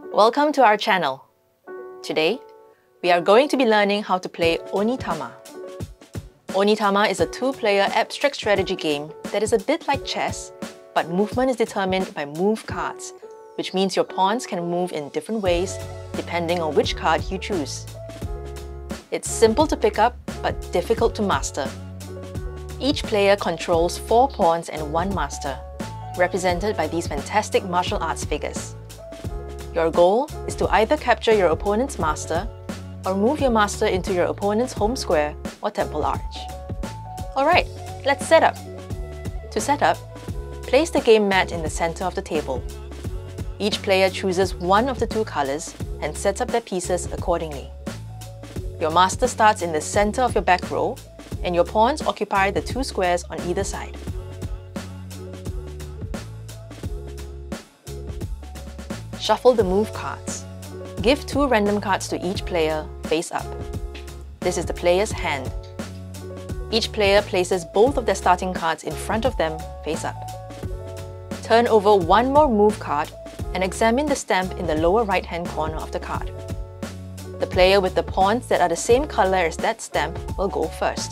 Welcome to our channel. Today, we are going to be learning how to play Onitama. Onitama is a two-player abstract strategy game that is a bit like chess, but movement is determined by move cards, which means your pawns can move in different ways depending on which card you choose. It's simple to pick up, but difficult to master. Each player controls 4 pawns and 1 master, represented by these fantastic martial arts figures. Your goal is to either capture your opponent's master or move your master into your opponent's home square or temple arch. Alright, let's set up. To set up, place the game mat in the center of the table. Each player chooses one of the 2 colors and sets up their pieces accordingly. Your master starts in the center of your back row, and your pawns occupy the 2 squares on either side. Shuffle the move cards. Give 2 random cards to each player, face up. This is the player's hand. Each player places both of their starting cards in front of them, face up. Turn over 1 more move card and examine the stamp in the lower right-hand corner of the card. The player with the pawns that are the same color as that stamp will go first.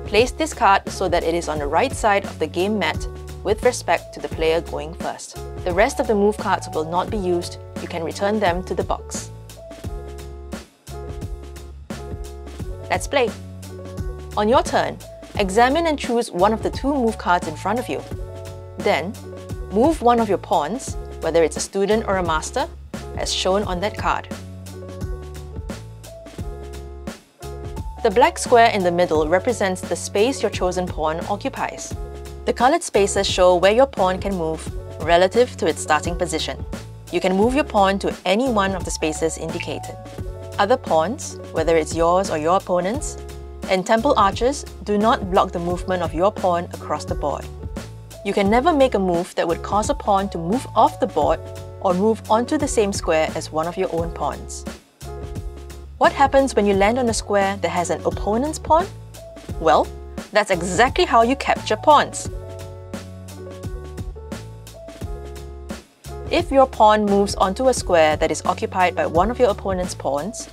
Place this card so that it is on the right side of the game mat with respect to the player going first. The rest of the move cards will not be used. You can return them to the box. Let's play! On your turn, examine and choose one of the 2 move cards in front of you. Then, move one of your pawns, whether it's a student or a master, as shown on that card. The black square in the middle represents the space your chosen pawn occupies. The colored spaces show where your pawn can move relative to its starting position. You can move your pawn to any one of the spaces indicated. Other pawns, whether it's yours or your opponent's, and temple arches do not block the movement of your pawn across the board. You can never make a move that would cause a pawn to move off the board or move onto the same square as one of your own pawns. What happens when you land on a square that has an opponent's pawn? Well, that's exactly how you capture pawns. If your pawn moves onto a square that is occupied by one of your opponent's pawns,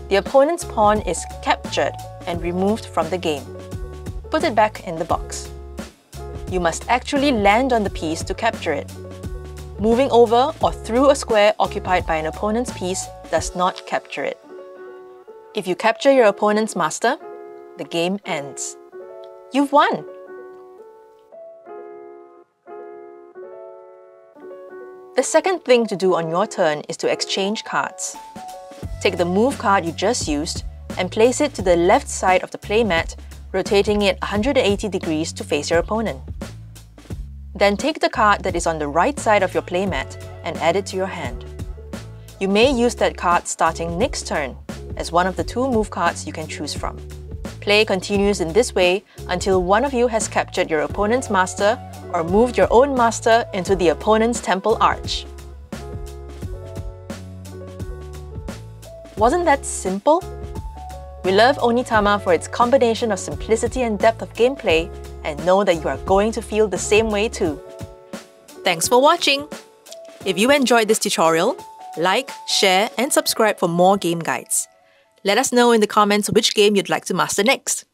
the opponent's pawn is captured and removed from the game. Put it back in the box. You must actually land on the piece to capture it. Moving over or through a square occupied by an opponent's piece does not capture it. If you capture your opponent's master, the game ends. You've won! The second thing to do on your turn is to exchange cards. Take the move card you just used and place it to the left side of the playmat, rotating it 180 degrees to face your opponent. Then take the card that is on the right side of your playmat and add it to your hand. You may use that card starting next turn as one of the 2 move cards you can choose from. Play continues in this way until one of you has captured your opponent's master or moved your own master into the opponent's temple arch. Wasn't that simple? We love Onitama for its combination of simplicity and depth of gameplay, and know that you are going to feel the same way too. Thanks for watching! If you enjoyed this tutorial, like, share and subscribe for more game guides. Let us know in the comments which game you'd like to master next.